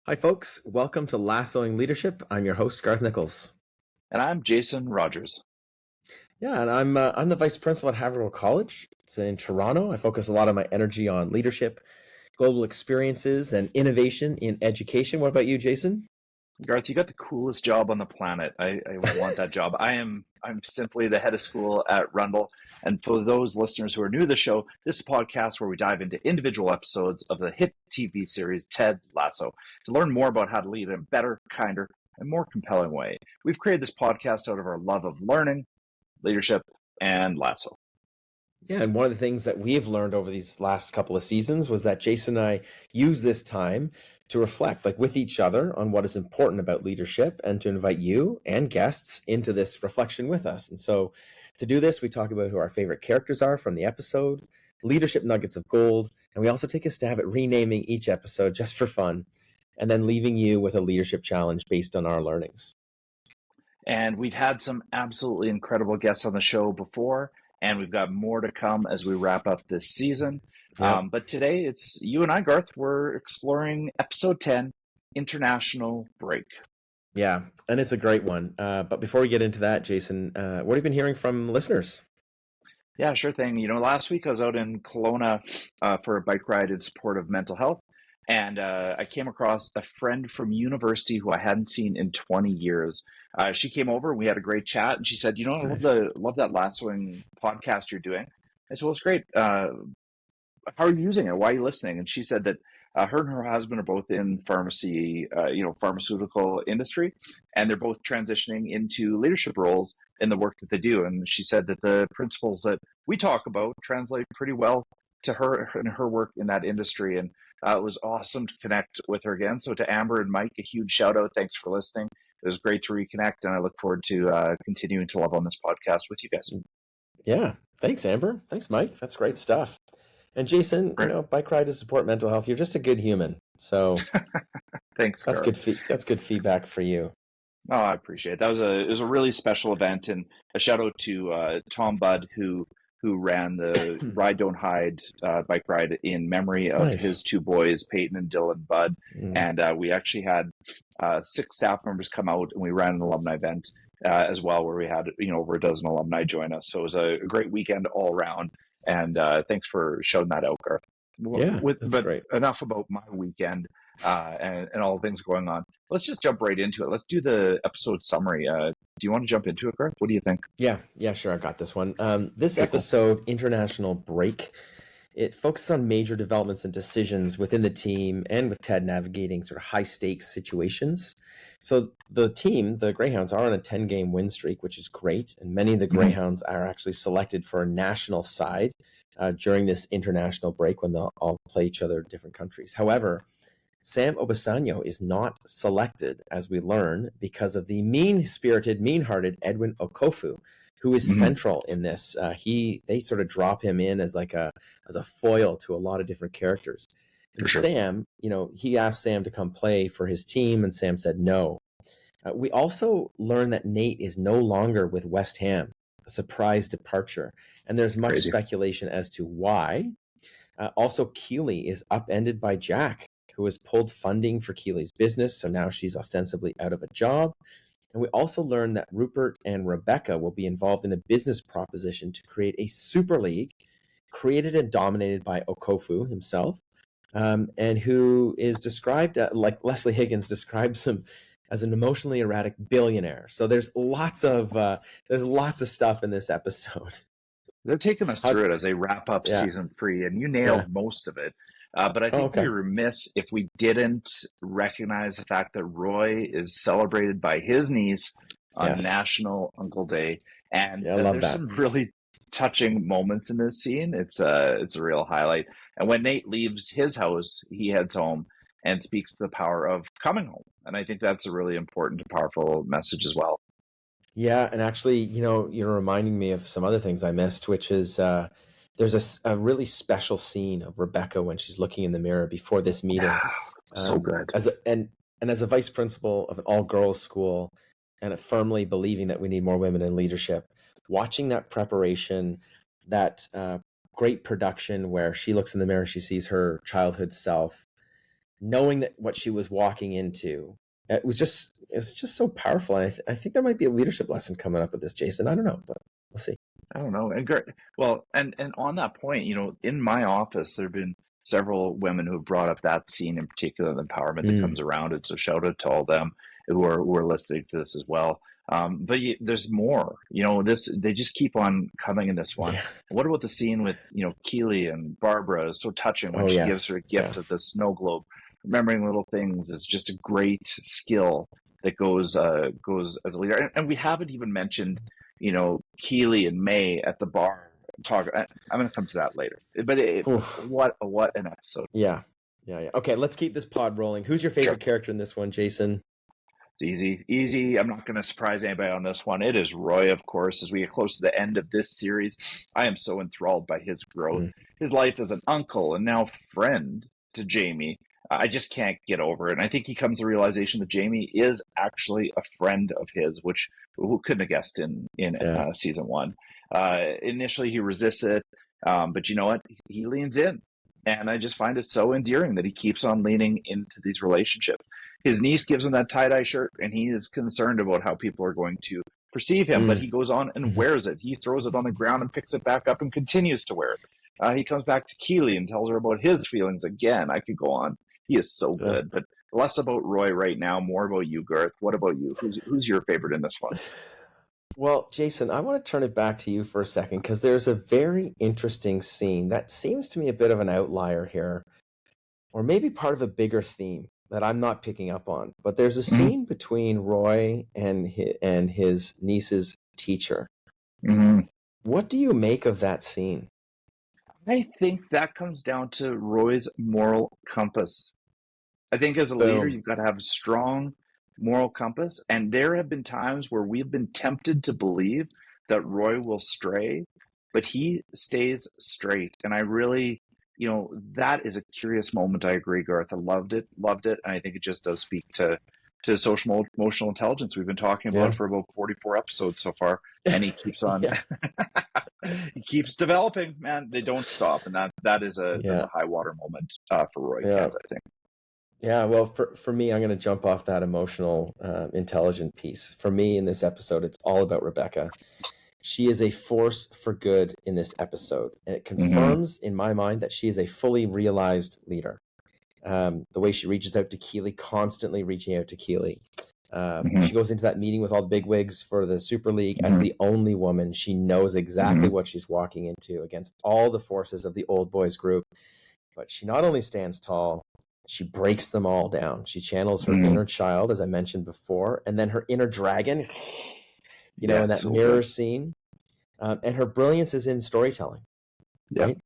Hi, folks. Welcome to Lassoing Leadership. I'm your host, Garth Nichols. And I'm Jason Rogers. Yeah, and I'm the vice principal at Haverhill College. It's in Toronto. I focus a lot of my energy on leadership, global experiences, and innovation in education. What about you, Jason? Garth, you got the coolest job on the planet. I want that job. I'm simply the head of school at Rundle. And for those listeners who are new to the show, this is a podcast where we dive into individual episodes of the hit TV series Ted Lasso to learn more about how to lead in a better, kinder, and more compelling way. We've created this podcast out of our love of learning, leadership, and Lasso. Yeah, and one of the things that we've learned over these last couple of seasons was that Jason and I use this time to reflect, like with each other, on what is important about leadership and to invite you and guests into this reflection with us. And so to do this, we talk about who our favorite characters are from the episode, leadership nuggets of gold, and we also take a stab at renaming each episode just for fun, and then leaving you with a leadership challenge based on our learnings. And we've had some absolutely incredible guests on the show before, and we've got more to come as we wrap up this season. Yep. But today it's you and I, Garth. We're exploring episode 10, International Break. Yeah, and it's a great one. But before we get into that, Jason, what have you been hearing from listeners? Yeah, sure thing. Last week I was out in Kelowna for a bike ride in support of mental health. And I came across a friend from university who I hadn't seen in 20 years. She came over, we had a great chat, and she said, I Nice. love that Lassoing podcast you're doing. I said, well, it's great. How are you using it? Why are you listening? And she said that her and her husband are both in pharmaceutical industry, and they're both transitioning into leadership roles in the work that they do. And she said that the principles that we talk about translate pretty well to her and her work in that industry. And it was awesome to connect with her again. So to Amber and Mike, a huge shout out. Thanks for listening. It was great to reconnect, and I look forward to continuing to love on this podcast with you guys. Yeah. Thanks, Amber. Thanks, Mike. That's great stuff. And Jason, bike ride to support mental health. You're just a good human. So Thanks, that's Garth. that's good feedback for you. Oh, I appreciate it. It was a really special event, and a shout out to Tom Budd who ran the Ride Don't Hide bike ride in memory of his two boys, Peyton and Dylan Budd. And we actually had 6 staff members come out, and we ran an alumni event as well, where we had over a dozen alumni join us. So it was a great weekend all around. And thanks for showing that out, Garth. Yeah, that's great. Enough about my weekend and all the things going on. Let's just jump right into it. Let's do the episode summary. Do you want to jump into it, Garth? What do you think? Yeah, sure. I got this one. This episode, International Break, it focuses on major developments and decisions within the team and with Ted navigating sort of high stakes situations. So the team, the Greyhounds, are on a 10-game win streak, which is great. And many of the Greyhounds are actually selected for a national side during this international break when they'll all play each other in different countries. However, Sam Obasanjo is not selected, as we learn, because of the mean-spirited, mean-hearted Edwin Okofu, who is central in this. They sort of drop him in as a foil to a lot of different characters. And sure. Sam, he asked Sam to come play for his team, and Sam said no. We also learn that Nate is no longer with West Ham, a surprise departure, and there's much speculation as to why. Also, Keely is upended by Jack, who has pulled funding for Keely's business, so now she's ostensibly out of a job. And we also learn that Rupert and Rebecca will be involved in a business proposition to create a super league created and dominated by Okofu himself, and who is described, like Leslie Higgins describes him, as an emotionally erratic billionaire. So there's lots of stuff in this episode. They're taking us through it as they wrap up season 3, and you nailed most of it. But I think we'd be remiss if we didn't recognize the fact that Roy is celebrated by his niece on National Uncle Day. And there's some really touching moments in this scene. It's a real highlight. And when Nate leaves his house, he heads home and speaks to the power of coming home. And I think that's a really important and powerful message as well. Yeah, and actually, you're reminding me of some other things I missed, which is there's a really special scene of Rebecca when she's looking in the mirror before this meeting. So good. As a vice principal of an all-girls school, and firmly believing that we need more women in leadership, watching that preparation, that great production where she looks in the mirror, she sees her childhood self, knowing that what she was walking into, it was just so powerful. And I think there might be a leadership lesson coming up with this, Jason. I don't know, but we'll see. I don't know. And on that point, in my office, there have been several women who have brought up that scene in particular, the empowerment that comes around it. So shout out to all them who are listening to this as well. But there's more. They just keep on coming in this one. Yeah. What about the scene with Keely and Barbara? Is so touching when she gives her a gift of the snow globe. Remembering little things is just a great skill that goes as a leader. And we haven't even mentioned Keely and May at the bar. I'm going to come to that later. But what an episode! Yeah. Okay, let's keep this pod rolling. Who's your favorite character in this one, Jason? It's easy. I'm not going to surprise anybody on this one. It is Roy, of course. As we get close to the end of this series, I am so enthralled by his growth, his life as an uncle and now friend to Jamie. I just can't get over it. And I think he comes to the realization that Jamie is actually a friend of his, which who couldn't have guessed in season one. Initially, he resists it, but you know what? He leans in. And I just find it so endearing that he keeps on leaning into these relationships. His niece gives him that tie-dye shirt, and he is concerned about how people are going to perceive him, but he goes on and wears it. He throws it on the ground and picks it back up and continues to wear it. He comes back to Keely and tells her about his feelings again. I could go on. He is so good, but less about Roy right now, more about you, Garth. What about you? Who's your favorite in this one? Well, Jason, I want to turn it back to you for a second because there's a very interesting scene that seems to me a bit of an outlier here, or maybe part of a bigger theme that I'm not picking up on. But there's a scene between Roy and his niece's teacher. What do you make of that scene? I think that comes down to Roy's moral compass. I think as a leader, you've got to have a strong moral compass. And there have been times where we've been tempted to believe that Roy will stray, but he stays straight. And I really, that is a curious moment. I agree, Garth. I loved it. And I think it just does speak to social emotional intelligence we've been talking about for about 44 episodes so far. And he keeps on, he keeps developing, man. They don't stop. And that is that's a high water moment for Roy Kent, I think. Yeah, well, for me, I'm going to jump off that emotional, intelligent piece. For me, in this episode, it's all about Rebecca. She is a force for good in this episode, and it confirms in my mind that she is a fully realized leader. The way she reaches out to Keely, constantly reaching out to Keely. She goes into that meeting with all the bigwigs for the Super League as the only woman. She knows exactly what she's walking into against all the forces of the old boys group. But she not only stands tall, she breaks them all down. She channels her inner child, as I mentioned before, and then her inner dragon, in that mirror scene. And her brilliance is in storytelling, right?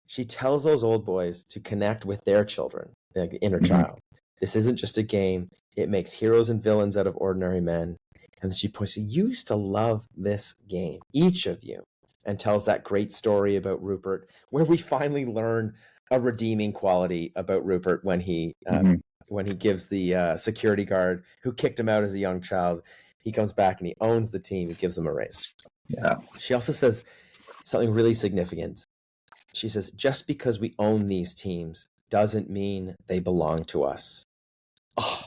She tells those old boys to connect with their children, like the inner child. This isn't just a game. It makes heroes and villains out of ordinary men. And then she points, you used to love this game, each of you, and tells that great story about Rupert, where we finally learn a redeeming quality about Rupert when he gives the security guard who kicked him out as a young child, he comes back and he owns the team. He gives them a raise. Yeah. She also says something really significant. She says, just because we own these teams doesn't mean they belong to us. Oh,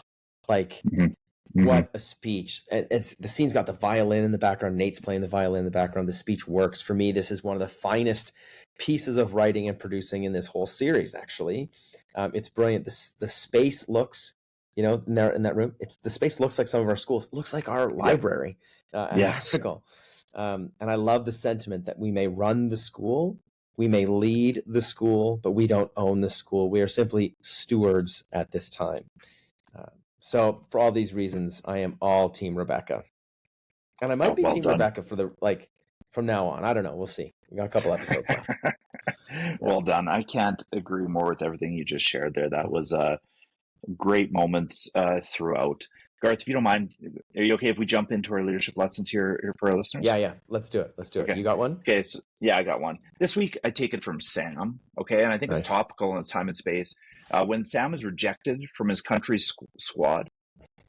what a speech. And the scene's got the violin in the background. Nate's playing the violin in the background. The speech works. For me, this is one of the finest pieces of writing and producing in this whole series, actually. It's brilliant. The space looks, in that room, the space looks like some of our schools. It looks like our library at Africal. And I love the sentiment that we may run the school, we may lead the school, but we don't own the school. We are simply stewards at this time. So for all these reasons, I am all Team Rebecca. And I might be Team Rebecca from now on. I don't know. We'll see. We got a couple episodes left. Well done. I can't agree more with everything you just shared there. That was great moments throughout. Garth, if you don't mind, are you okay if we jump into our leadership lessons here for our listeners? Yeah. Let's do it. Okay. You got one? Okay. So, I got one. This week, I take it from Sam. Okay. And I think it's topical in its time and space. When Sam is rejected from his country's squad,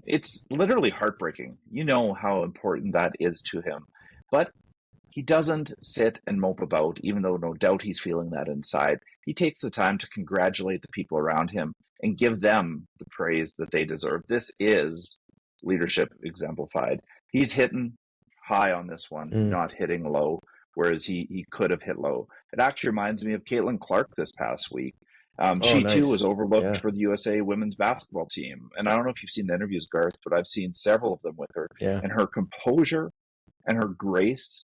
it's literally heartbreaking. You know how important that is to him. But he doesn't sit and mope about, even though no doubt he's feeling that inside. He takes the time to congratulate the people around him. and give them the praise that they deserve. This is leadership exemplified. He's hitting high on this one, not hitting low, whereas he could have hit low. It actually reminds me of Caitlin Clark this past week. She nice. too was overlooked for the USA women's basketball team. And I don't know if you've seen the interviews, Garth, but I've seen several of them with her. Yeah. And her composure and her grace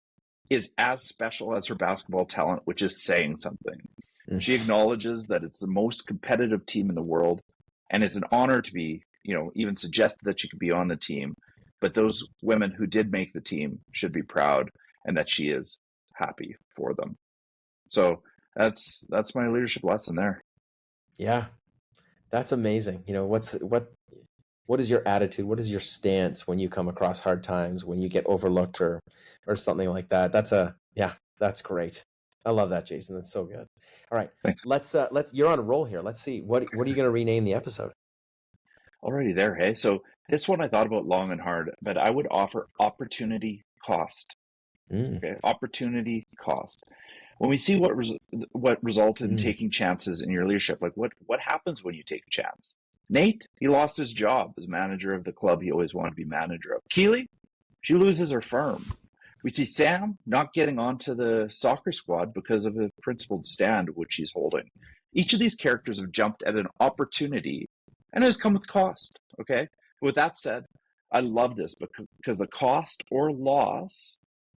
is as special as her basketball talent, which is saying something. She acknowledges that it's the most competitive team in the world, and it's an honor to be, even suggested that she could be on the team. But those women who did make the team should be proud, and that she is happy for them. So that's my leadership lesson there. Yeah, that's amazing. What is your attitude? What is your stance when you come across hard times, when you get overlooked or something like that? That's great. I love that, Jason. That's so good. All right. Thanks. Let's you're on a roll here. Let's see. What are you going to rename the episode? Already there, hey? So this one I thought about long and hard, but I would offer opportunity cost. Okay, opportunity cost. When we see what resulted in taking chances in your leadership, like what happens when you take a chance? Nate, he lost his job as manager of the club he always wanted to be manager of. Keely, she loses her firm. We see Sam not getting onto the soccer squad because of a principled stand which she's holding. Each of these characters have jumped at an opportunity, and it has come with cost. Okay. With that said, I love this because the cost or loss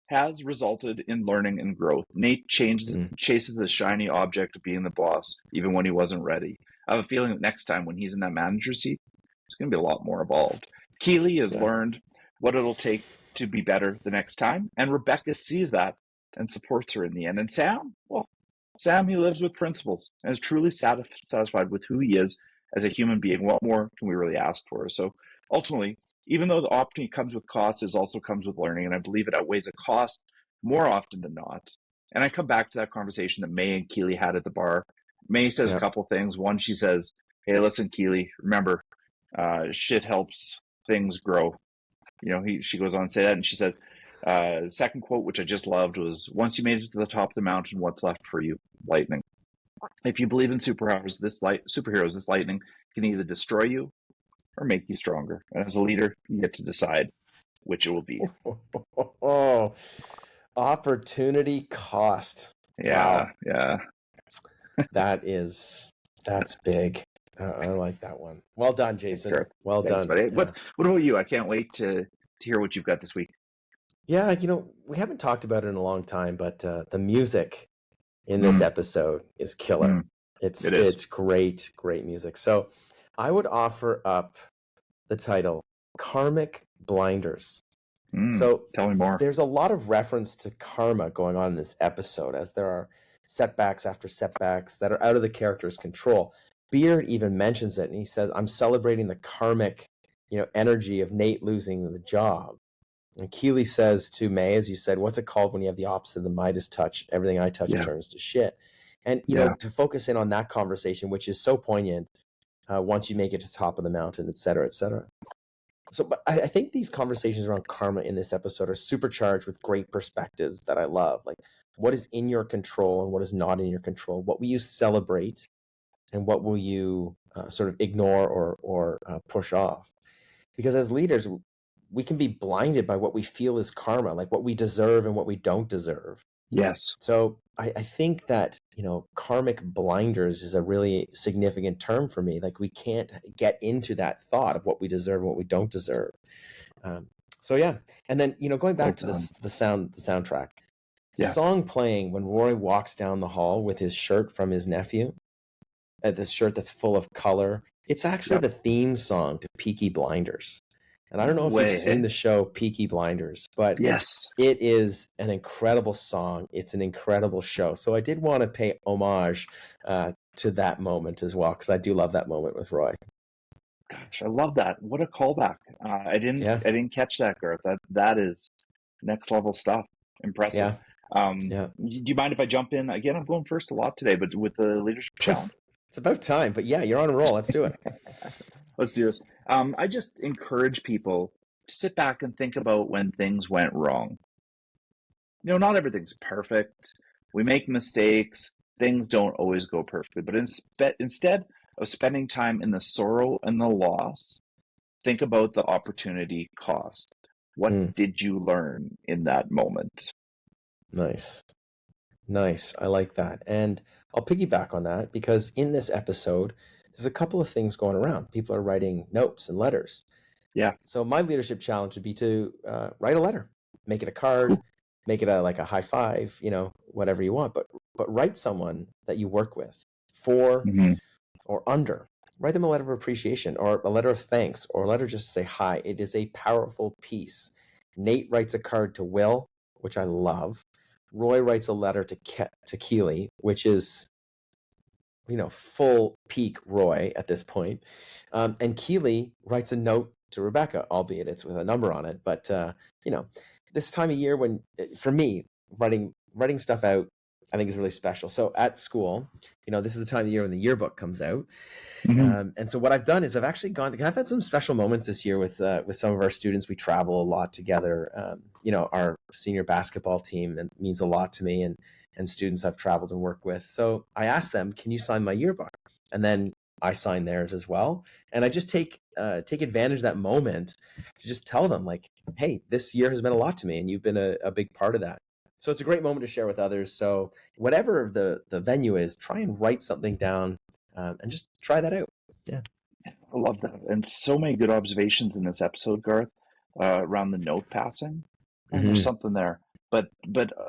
has resulted in learning and growth. Nate chases the shiny object of being the boss, even when he wasn't ready. I have a feeling that next time when he's in that manager seat, he's going to be a lot more evolved. Keely has learned what it'll take to be better the next time, and Rebecca sees that and supports her in the end. And Sam, Sam, he lives with principles and is truly satisfied with who he is as a human being. What more can we really ask for? So ultimately, even though the opportunity comes with cost, it also comes with learning, and I believe it outweighs a cost more often than not. And I come back to that conversation that May and Keely had at the bar. May says a couple things. One, she says, "Hey, listen, Keely, remember, shit helps things grow." She goes on to say that, and she said, second quote, which I just loved, was, "Once you made it to the top of the mountain, what's left for you? Lightning. If you believe in superheroes, this lightning can either destroy you or make you stronger. And as a leader, you get to decide which it will be." Oh, opportunity cost. Yeah, wow. Yeah. That's big. I like that one. Well done, Jason. Well done. Buddy. Yeah. What about you? I can't wait to hear what you've got this week. Yeah, we haven't talked about it in a long time, but the music in this episode is killer. It's great music. So I would offer up the title Karmic Blinders. So tell me more. There's a lot of reference to karma going on in this episode, as there are setbacks after setbacks that are out of the character's control. Beard even mentions it, and he says, "I'm celebrating the karmic, energy of Nate losing the job." And Keely says to May, as you said, "What's it called when you have the opposite of the Midas touch? Everything I touch turns to shit." And to focus in on that conversation, which is so poignant, once you make it to the top of the mountain, et cetera, et cetera. So, but I think these conversations around karma in this episode are supercharged with great perspectives that I love. Like, what is in your control and what is not in your control? What will you celebrate, and what will you sort of ignore or push off? Because as leaders, we can be blinded by what we feel is karma, like what we deserve and what we don't deserve. Yes. So I think that, karmic blinders is a really significant term for me. Like, we can't get into that thought of what we deserve and what we don't deserve. So yeah. And then, going back to the soundtrack, the song playing when Roy walks down the hall with his shirt from his nephew, this shirt that's full of color, it's actually the theme song to Peaky Blinders. And I don't know if you've seen the show Peaky Blinders, but yes, it is an incredible song. It's an incredible show. So I did want to pay homage to that moment as well, because I do love that moment with Roy. Gosh, I love that. What a callback. I didn't catch that, Garth. That is next level stuff. Impressive. Do you mind if I jump in? Again, I'm going first a lot today, but with the leadership challenge. It's about time, but yeah, you're on a roll. Let's do it. Let's do this. I just encourage people to sit back and think about when things went wrong. Not everything's perfect. We make mistakes. Things don't always go perfectly. But instead, of spending time in the sorrow and the loss, think about the opportunity cost. What did you learn in that moment? Nice. I like that. And I'll piggyback on that because in this episode, there's a couple of things going around. People are writing notes and letters. Yeah. So my leadership challenge would be to write a letter, make it a card, make it like a high five, whatever you want, but write someone that you work with for or under. Write them a letter of appreciation or a letter of thanks or a letter just to say hi. It is a powerful piece. Nate writes a card to Will, which I love. Roy writes a letter to Keely, which is, full peak Roy at this point. And Keely writes a note to Rebecca, albeit it's with a number on it. But, this time of year when, for me, writing stuff out, I think is really special. So at school, this is the time of year when the yearbook comes out. And so what I've done is I've had some special moments this year with some of our students. We travel a lot together. Our senior basketball team, that means a lot to me, and students I've traveled and worked with. So I asked them, can you sign my yearbook? And then I sign theirs as well. And I just take advantage of that moment to just tell them like, hey, this year has been a lot to me and you've been a big part of that. So it's a great moment to share with others. So whatever the venue is, try and write something down and just try that out. Yeah. I love that. And so many good observations in this episode, Garth, around the note passing. And there's something there. But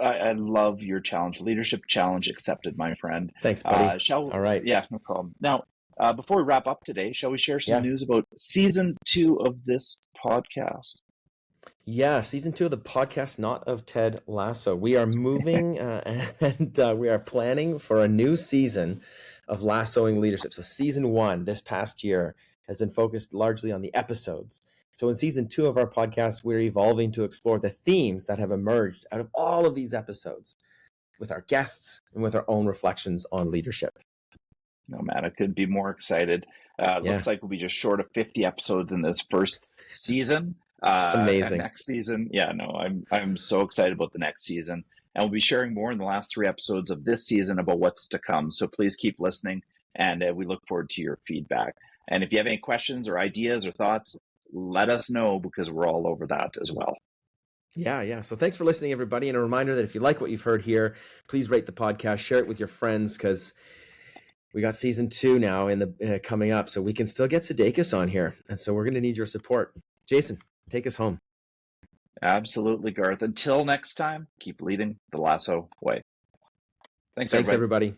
I love your challenge. Leadership challenge accepted, my friend. Thanks, buddy. All right. Yeah, no problem. Now, before we wrap up today, shall we share some news about season 2 of this podcast? Yeah, season 2 of the podcast, not of Ted Lasso. We are moving and we are planning for a new season of Lassoing Leadership. So season 1 this past year has been focused largely on the episodes. So in season 2 of our podcast, we're evolving to explore the themes that have emerged out of all of these episodes with our guests and with our own reflections on leadership. No, man, I couldn't be more excited. Looks like we'll be just short of 50 episodes in this first season. It's amazing. Next season, I'm so excited about the next season. And we'll be sharing more in the last 3 episodes of this season about what's to come. So please keep listening, and we look forward to your feedback. And if you have any questions or ideas or thoughts, let us know because we're all over that as well. Yeah. So thanks for listening, everybody. And a reminder that if you like what you've heard here, please rate the podcast, share it with your friends, because we got season 2 now in the coming up, so we can still get Sudeikis on here. And so we're going to need your support. Jason, take us home. Absolutely, Garth. Until next time, keep leading the Lasso way. Thanks everybody.